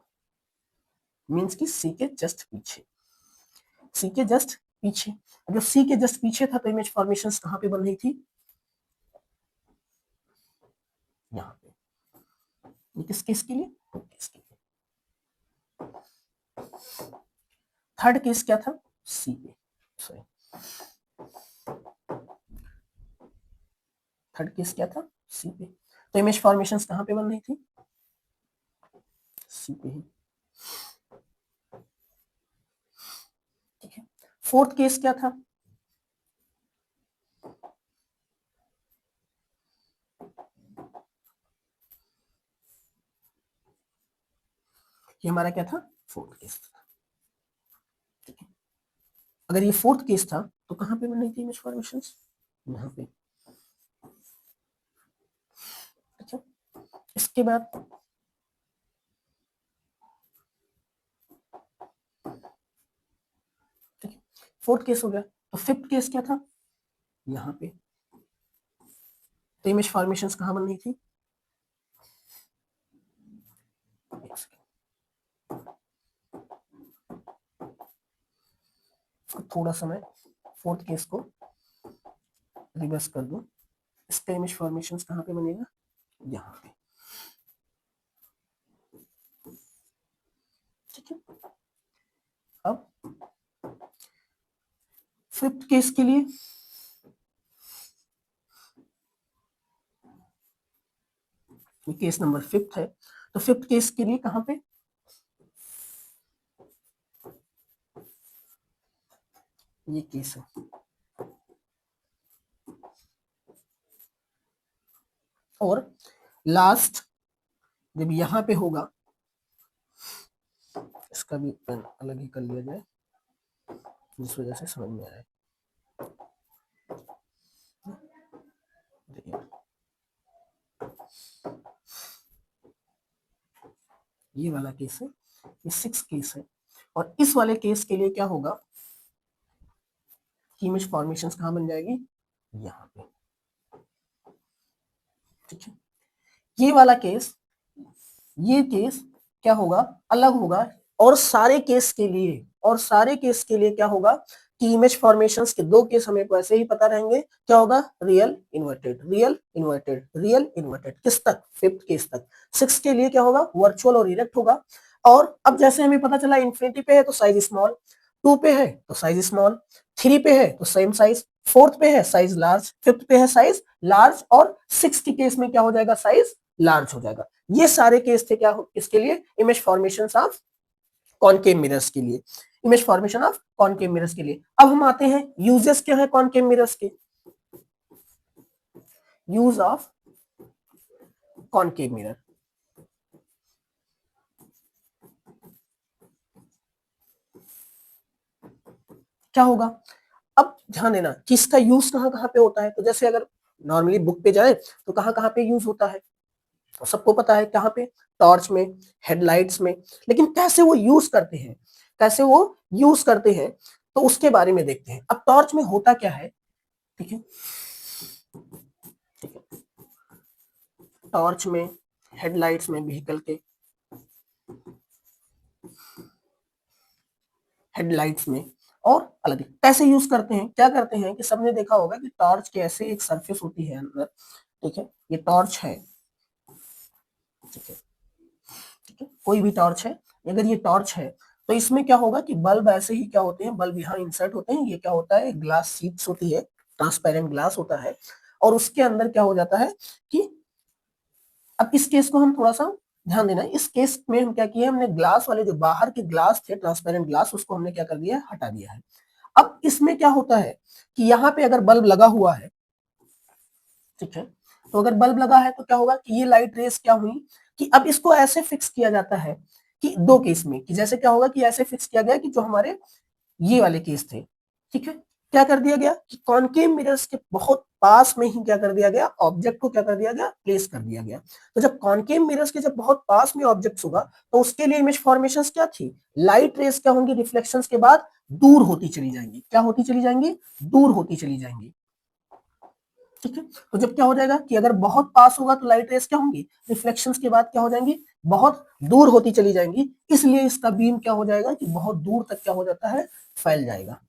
मीन्स की सी के जस्ट पीछे, सी के जस्ट पीछे। जब सी के जस्ट पीछे था तो इमेज फॉर्मेशन कहां पे बन रही थी, यहाँ पे। ये किस केस के लिए, केस के लिए। थर्ड केस क्या था, सी पे, सॉरी, थर्ड केस क्या था, सी पे। तो इमेज फॉर्मेशन कहां पे बन रही थी, सी पे ही। ठीक है, फोर्थ केस क्या था, ये हमारा क्या था, फोर्थ केस था। ठीक है, अगर ये फोर्थ केस था तो कहां पे बन रही थी इमेज फॉर्मेशन, यहाँ पे। अच्छा, इसके बाद ठीक है, फोर्थ केस हो गया। तो फिफ्थ केस क्या था, यहाँ पे। तो इमेज फॉर्मेशन कहां बन रही थी, थोड़ा सा मैं फोर्थ केस को रिवर्स कर दूं। इसका इमेज फॉर्मेशन कहां पे बनेगा, यहाँ पे। ठीक है, अब फिफ्थ केस के लिए ये केस नंबर 5 है। तो 5th केस के लिए कहां पे, ये केस है। और लास्ट जब यहां पे होगा, इसका भी पेन अलग ही कर लिया जाए जिस वजह से समझ में आए। ये वाला केस है, ये 6 केस है। और इस वाले केस के लिए क्या होगा कि इमेज फॉर्मेशन कहां बन जाएगी, यहाँ पे। ठीक है, ये वाला केस, ये केस क्या होगा, अलग होगा। और सारे केस के लिए, और सारे केस के लिए क्या होगा कि इमेज फॉर्मेशंस के 2 केस हमें वैसे ही पता रहेंगे। क्या होगा, real inverted, real inverted, real inverted, किस तक, 5th केस तक। 6 के लिए क्या होगा, वर्चुअल और इरेक्ट होगा। और अब जैसे हमें पता चला इन्फिनिटी पे है तो साइज स्मॉल, 2 पे है तो साइज स्मॉल, 3 पे है तो सेम साइज, 4th पे है साइज लार्ज, 5th पे है साइज लार्ज, और 6 के केस में क्या हो जाएगा, साइज लार्ज हो जाएगा। ये सारे केस थे क्या, इसके लिए, image formation of concave mirrors के लिए, image formation of concave mirrors के लिए। अब हम आते हैं यूजेस क्या है कॉनकेव मिरर्स के, यूज ऑफ कॉनकेव मिरर। क्या होगा, अब ध्यान देना कि इसका यूज कहां कहां पे होता है। तो जैसे अगर नॉर्मली बुक पे जाए तो कहां कहां पे यूज होता है, तो सबको पता है कहां पे, टॉर्च में, हेडलाइट्स में। लेकिन कैसे वो यूज करते हैं, कैसे वो यूज करते हैं, तो उसके बारे में देखते हैं। अब टॉर्च में होता क्या है, ठीक है, ठीक है, टॉर्च में, हेडलाइट्स में, व्हीकल के हेडलाइट्स में, और अलग कैसे यूज करते हैं, क्या करते हैं कि सबने देखा होगा कि टॉर्च के ऐसे एक सरफेस होती है अंदर, ठीक है, ये टॉर्च है, ठीक है, ठीक है, कोई भी टॉर्च है, अगर ये टॉर्च है तो इसमें क्या होगा कि बल्ब ऐसे ही क्या होते हैं, बल्ब यहाँ इंसर्ट होते हैं। ये क्या होता है, ग्लास शीट्स होती है, ट्रांसपेरेंट ग्लास होता है। और उसके अंदर क्या हो जाता है कि, अब इस केस को हम थोड़ा सा ध्यान देना, इस केस में हम क्या किए, हमने ग्लास वाले जो बाहर के ग्लास थे, ट्रांसपेरेंट ग्लास, उसको हमने क्या कर दिया, हटा दिया है। अब इसमें क्या होता है कि यहाँ पे अगर बल्ब लगा हुआ है, ठीक है, तो अगर बल्ब लगा है तो क्या होगा कि ये लाइट रेस क्या हुई कि अब इसको ऐसे फिक्स किया जाता है कि 2 केस में, कि जैसे क्या होगा कि ऐसे फिक्स किया गया कि जो हमारे ये वाले केस थे, ठीक है, क्या कर दिया गया कि कॉनकेव मिरर्स के बहुत पास में ही क्या कर दिया गया, ऑब्जेक्ट को क्या कर दिया गया, प्लेस कर दिया गया। तो जब कॉनकेव मिरर्स के जब बहुत पास में ऑब्जेक्ट्स होगा तो उसके लिए इमेज फॉर्मेशंस क्या थी, लाइट रेस क्या होंगी, रिफ्लेक्शंस के बाद दूर होती चली जाएंगी, क्या होती चली जाएंगी, दूर होती चली जाएंगी। ठीक है, तो जब क्या हो जाएगा कि अगर बहुत पास होगा तो लाइट रेस क्या होंगी, रिफ्लेक्शंस के बाद क्या हो जाएंगी, बहुत दूर होती चली जाएंगी। इसलिए इसका बीम क्या हो जाएगा कि बहुत दूर तक क्या हो जाता है, फैल जाएगा।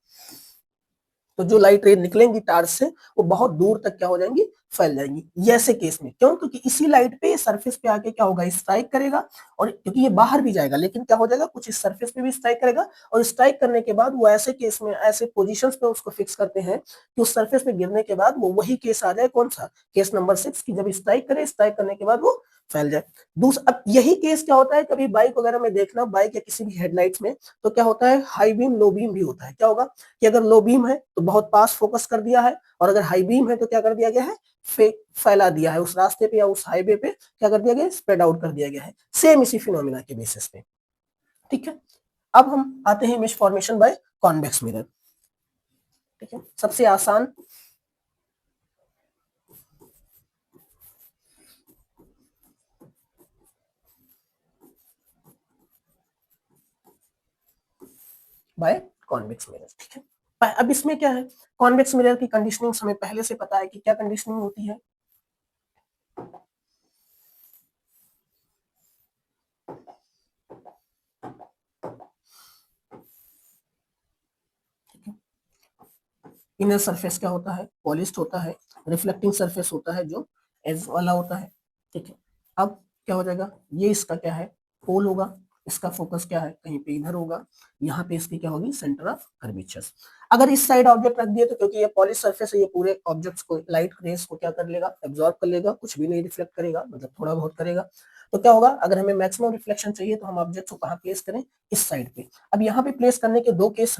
तो जो लाइट रे निकलेंगी टार्च से वो बहुत दूर तक क्या हो जाएंगी, फैल जाएंगी। ये ऐसे केस में क्यों, क्योंकि इसी लाइट पे सरफेस पे आके क्या होगा, स्ट्राइक करेगा। और क्योंकि ये बाहर भी जाएगा लेकिन क्या हो जाएगा, कुछ इस सरफेस पे भी स्ट्राइक करेगा। और स्ट्राइक करने के बाद वो ऐसे केस में, ऐसे पोजीशंस पे उसको फिक्स करते हैं कि उस सरफेस पे गिरने के बाद वो वही केस आ जाए, कौन सा, केस नंबर 6 की जब स्ट्राइक करे, स्ट्राइक करने के बाद वो फैल जाए। दूसरा, अब यही केस क्या होता है, कभी बाइक वगैरह में देखना, बाइक या किसी भी हेडलाइट्स में, तो क्या होता है, हाई बीम लो बीम भी होता है। क्या होगा कि अगर लो बीम है तो बहुत पास फोकस कर दिया है, और अगर हाई बीम है तो क्या कर दिया गया है, फैला दिया है, उस रास्ते पे या उस हाईवे पे क्या कर दिया गया, स्प्रेड आउट कर दिया गया है। सेम इसी फिनोमिना के बेसिस पे। ठीक है, अब हम आते हैं image formation by convex mirror. ठीक है, सबसे आसान, बाय कॉन्वेक्स मिरर। ठीक है, अब इसमें क्या है, कॉन्वेक्स मिरर की कंडीशनिंग हमें पहले से पता है कि क्या कंडीशनिंग होती है। इनर सरफेस क्या होता है, पॉलिश्ड होता है। रिफ्लेक्टिंग सरफेस होता है जो एज वाला होता है। ठीक है, अब क्या हो जाएगा, ये इसका क्या है, पोल होगा, इसका फोकस क्या है, कहीं पे इधर होगा, यहाँ पे इसकी क्या होगी, सेंटर ऑफ कर्वेचर। अगर इस साइड ऑब्जेक्ट रख दिए तो क्योंकि ये पॉलिश सरफेस है, ये पूरे ऑब्जेक्ट्स को, लाइट रेस को क्या कर लेगा, एब्जॉर्ब कर लेगा, कुछ भी नहीं रिफ्लेक्ट करेगा, मतलब थोड़ा बहुत करेगा। तो क्या होगा, अगर हमें मैक्सिमम रिफ्लेक्शन चाहिए तो हम ऑब्जेक्ट को कहाँ प्लेस करें, इस साइड पे। अब यहाँ पे प्लेस करने के दो केस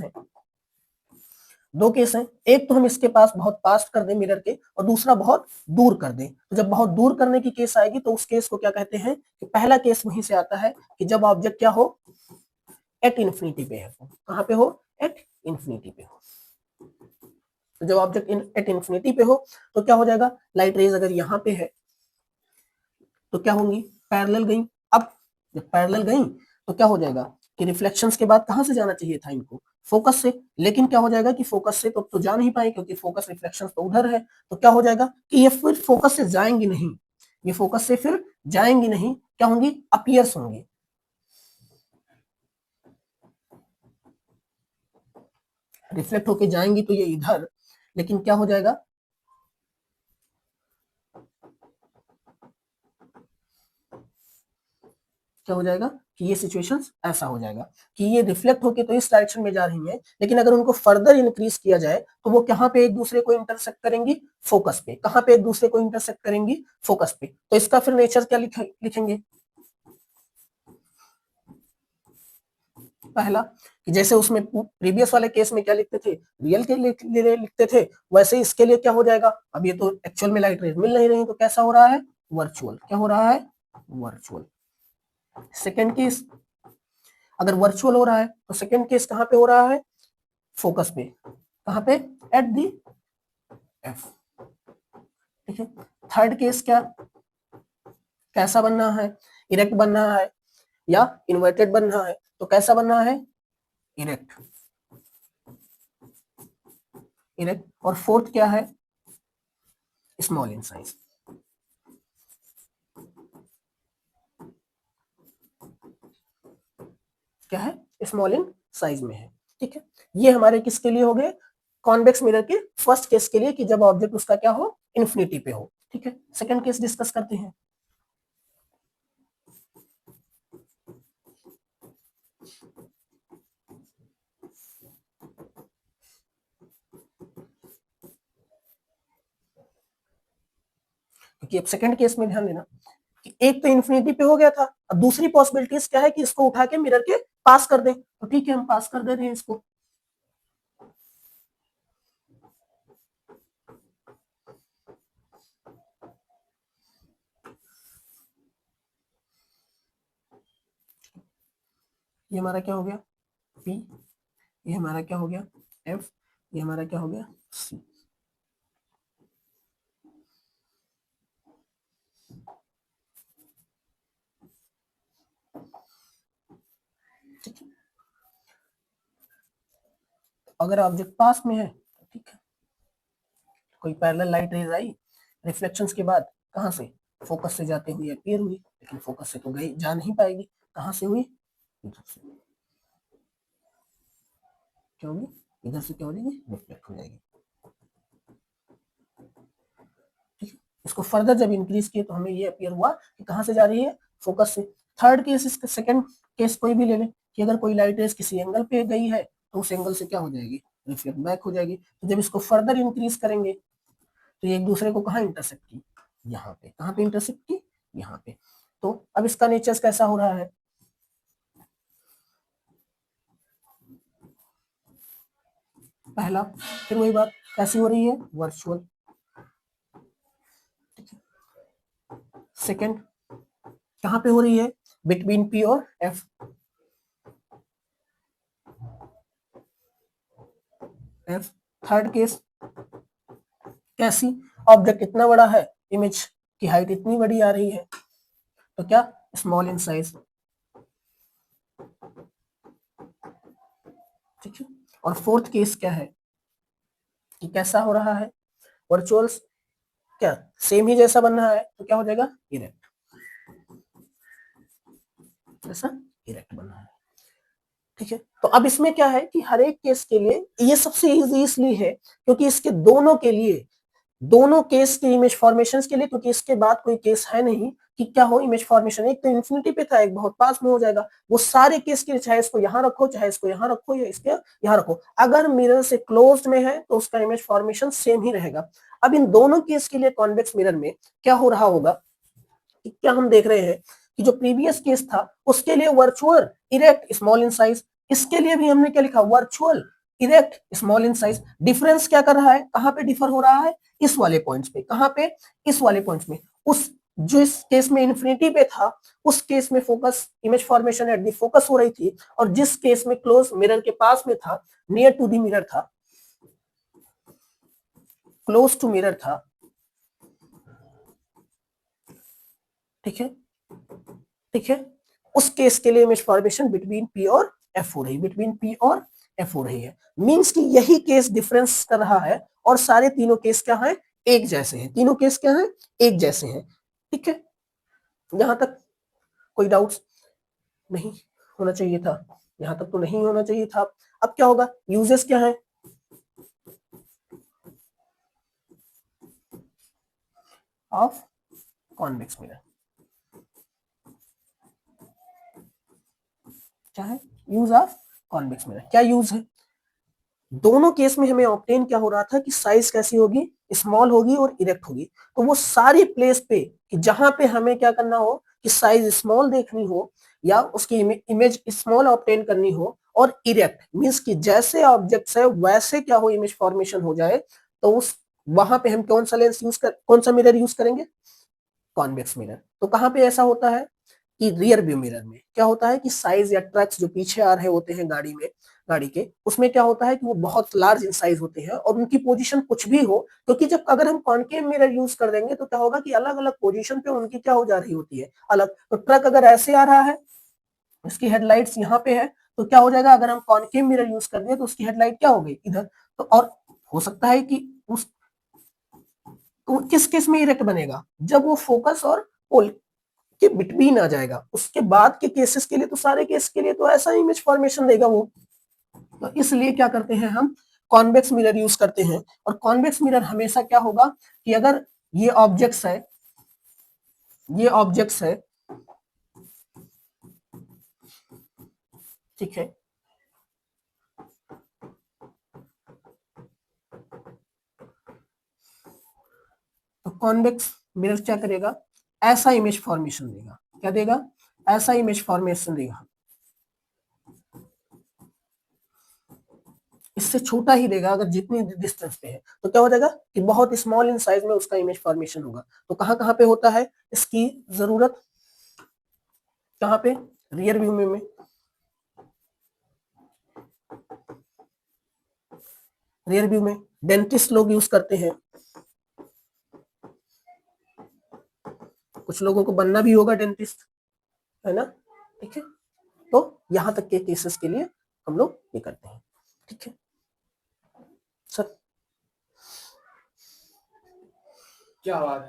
हैं, एक तो हम इसके पास बहुत पास कर दें मिरर के, और दूसरा बहुत दूर कर दें। तो जब बहुत दूर करने की केस आएगी तो उस केस को क्या कहते हैं, कि पहला केस वहीं से आता है कि जब ऑब्जेक्ट क्या हो, एट इन्फिनिटी पे है। कहाँ पे हो, एट इन्फिनिटी पे हो। तो जब ऑब्जेक्ट एट इन्फिनिटी पे हो तो क्या हो जाएगा, लाइट रेज अगर यहाँ पे है तो क्या होंगी, पैरेलल गई। अब जब पैरेलल गई तो क्या हो जाएगा कि रिफ्लेक्शंस के बाद कहां से जाना चाहिए था इनको, फोकस से। लेकिन क्या हो जाएगा कि फोकस से तो जा नहीं पाए, क्योंकि फोकस रिफ्लेक्शंस तो उधर है। तो क्या हो जाएगा कि ये फिर फोकस से जाएंगी नहीं, ये फोकस से फिर जाएंगी नहीं, क्या होंगी, अपीयर्स होंगी। रिफ्लेक्ट होके जाएंगी तो ये इधर, लेकिन क्या हो जाएगा, क्या हो जाएगा कि ये सिचुएशन ऐसा हो जाएगा कि ये रिफ्लेक्ट होके तो इस डायरेक्शन में जा रही हैं, लेकिन अगर उनको फर्दर इंक्रीज किया जाए तो वो कहां पे एक दूसरे को इंटरसेक्ट करेंगी, फोकस पे। कहां पे एक दूसरे को इंटरसेक्ट करेंगी, फोकस पे। तो इसका फिर नेचर क्या लिखेंगे, पहला कि जैसे उसमें प्रीवियस वाले केस में क्या लिखते थे, रियल के लिए लिखते थे, वैसे इसके लिए क्या हो जाएगा, अब ये तो एक्चुअल में लाइट रेज मिल नहीं रही, तो कैसा हो रहा है, वर्चुअल। क्या हो रहा है, वर्चुअल। सेकेंड केस, अगर वर्चुअल हो रहा है तो सेकेंड केस कहां पे हो रहा है, फोकस पे। कहां पे, एट दी एफ। ठीक है। थर्ड केस क्या, कैसा बनना है, इरेक्ट बनना है या इन्वर्टेड बनना है, तो कैसा बनना है, इरेक्ट। इरेक्ट। और फोर्थ क्या है, स्मॉल इन साइज। क्या है, स्मॉल इन साइज में है। ठीक है। ये हमारे किसके लिए हो गए, कॉन्वेक्स मिरर के फर्स्ट केस के लिए, कि जब ऑब्जेक्ट उसका क्या हो, इन्फिनिटी पे हो। ठीक है। सेकंड केस डिस्कस करते हैं। क्योंकि अब सेकंड केस में ध्यान देना कि एक तो इन्फिनिटी पे हो गया था, अब दूसरी पॉसिबिलिटीज क्या है कि इसको उठा के मिरर के पास कर दें। तो ठीक है, हम पास कर दे रहे हैं इसको। ये हमारा क्या हो गया, पी। ये हमारा क्या हो गया, एफ। ये हमारा क्या हो गया, सी। ठीक है। अगर ऑब्जेक्ट पास में है तो ठीक है, कोई पैरेलल लाइट रेज आई, रिफ्लेक्शंस के बाद कहां से, फोकस से जाते हुए अपीयर हुई, लेकिन फोकस से तो गई, जा नहीं पाएगी। कहां से हुई, इधर से। क्या होगी, इधर से क्या हो जाएगी, रिफ्लेक्ट हो जाएगी। ठीक है। इसको फर्दर जब इंक्रीज किए तो हमें ये अपीयर हुआ कि कहां से जा रही है, फोकस से। थर्ड केस, इसका सेकंड केस कोई भी ले लें, कि अगर कोई लाइट रेज किसी एंगल पे गई है तो उस एंगल से क्या हो जाएगी, रिफ्लेक्ट बैक हो जाएगी। तो जब इसको फर्दर इंक्रीज करेंगे तो ये एक दूसरे को कहाँ इंटरसेक्ट की, यहाँ पे। कहाँ पे इंटरसेक्ट की, यहाँ पे। तो अब इसका नेचर कैसा हो रहा है, पहला, फिर वही बात कैसी हो रही है, वर्चुअल। सेकंड, कहां पे हो रही है, बिटवीन पी और एफ। एफ। थर्ड केस, कैसी, ऑब्जेक्ट इतना बड़ा है, इमेज की हाइट इतनी बड़ी आ रही है, तो क्या, स्मॉल इन साइज। ठीक है। और फोर्थ केस क्या है, कि कैसा हो रहा है, वर्चुअल्स, क्या सेम ही जैसा बन रहा है, तो क्या हो जाएगा, इरेक्ट। जैसा इरेक्ट बन रहा है। ठीक है। तो अब इसमें क्या है कि हर एक केस के लिए ये सबसे इजी इसलिए है क्योंकि इसके दोनों के लिए, दोनों केस के इमेज फॉर्मेशंस के लिए, क्योंकि इसके बाद कोई केस है नहीं कि क्या हो इमेज फॉर्मेशन, एक तो इंफिनिटी पे था, एक बहुत पास में हो जाएगा। वो सारे केस के लिए चाहे इसको यहाँ रखो, चाहे इसको यहाँ रखो, या इसके यहाँ रखो, अगर मिरर से क्लोज्ड में है तो उसका इमेज फॉर्मेशन सेम ही रहेगा। अब इन दोनों केस के लिए कॉन्वेक्स मिरर में क्या हो रहा होगा कि क्या हम देख रहे हैं कि जो प्रीवियस केस था उसके लिए virtual erect small in size, इसके लिए भी हमने क्या लिखा, virtual erect small in size. Difference क्या कर रहा है, कहां पे डिफर हो रहा है, इस वाले पॉइंट्स पे, कहां पे, इस वाले पॉइंट्स में। उस जो इस केस में इन्फिनिटी पे था उस केस में focus image formation at the focus हो रही थी, और जिस केस में क्लोज मिरर के पास में था, नियर टू दी मिरर था, क्लोज टू मिरर था, ठीक है, ठीक है, उस केस के लिए इमेज फॉर्मेशन बिटवीन पी और एफ हो रही, बिटवीन पी और एफ हो रही है। मींस कि यही केस डिफरेंस कर रहा है, और सारे तीनों केस क्या हैं, एक जैसे हैं, तीनों केस क्या हैं, एक जैसे हैं, ठीक है। यहां तक कोई डाउट्स नहीं होना चाहिए था, यहां तक तो नहीं होना चाहिए था। अब क्या होगा, यूजेस क्या है ऑफ कॉन्वेक्स मिरर, क्या है यूज ऑफ कॉन्वेक्स मिरर, क्या यूज है। दोनों केस में हमें ऑब्टेन क्या हो रहा था कि साइज कैसी होगी, स्मॉल होगी और इरेक्ट होगी। तो वो सारी प्लेस पे कि जहां पे हमें क्या करना हो कि साइज स्मॉल देखनी हो या उसकी इमेज स्मॉल ऑब्टेन करनी हो, और इरेक्ट मींस कि जैसे ऑब्जेक्ट्स है वैसे क्या हो इमेज फॉर्मेशन हो जाए, तो उस वहां पे हम कौन सा लेंस यूज कर, कौन सा मिरर यूज करेंगे, कॉन्वेक्स मिरर। तो कहां पे ऐसा होता है कि रियर व्यू मिरर में क्या होता है कि साइज या ट्रक्स जो पीछे आ रहे होते हैं गाड़ी में, गाड़ी के, उसमें क्या होता है कि वो बहुत लार्ज इन साइज होते हैं और उनकी पोजीशन कुछ भी हो, क्योंकि जब अगर हम कॉन्केव मिरर यूज कर देंगे तो क्या होगा कि अलग अलग पोजीशन पे उनकी क्या हो जा रही होती है अलग। तो ट्रक अगर ऐसे आ रहा है, इसकी हेडलाइट्स यहाँ पे है, तो क्या हो जाएगा, अगर हम कॉन्केव मिरर यूज कर दें तो उसकी हेडलाइट क्या हो गई इधर। तो और हो सकता है कि उस तो किस केस में इरेक्ट बनेगा, जब वो फोकस और पोल के बिटवीन आ जाएगा। उसके बाद के केसेस के लिए तो सारे केस के लिए तो ऐसा इमेज फॉर्मेशन देगा वो। तो इसलिए क्या करते हैं हम, कॉन्वेक्स मिरर यूज करते हैं। और कॉन्वेक्स मिरर हमेशा क्या होगा कि अगर ये ऑब्जेक्ट्स है, ये ऑब्जेक्ट्स है, ठीक है, तो कॉन्वेक्स मिरर क्या करेगा, ऐसा इमेज फॉर्मेशन देगा, क्या देगा, ऐसा इमेज फॉर्मेशन देगा, इससे छोटा ही देगा अगर जितनी डिस्टेंस पे है। तो क्या हो जाएगा कि बहुत स्मॉल इन साइज में उसका इमेज फॉर्मेशन होगा। तो कहां कहां पे होता है इसकी जरूरत, कहां पे, रियर व्यू में रियर व्यू में डेंटिस्ट लोग यूज करते हैं, कुछ लोगों को बनना भी होगा डेंटिस्ट, है ना, ठीक है। तो यहां तक के केसेस के लिए हम लोग ये करते हैं, ठीक है सर। क्या बात है।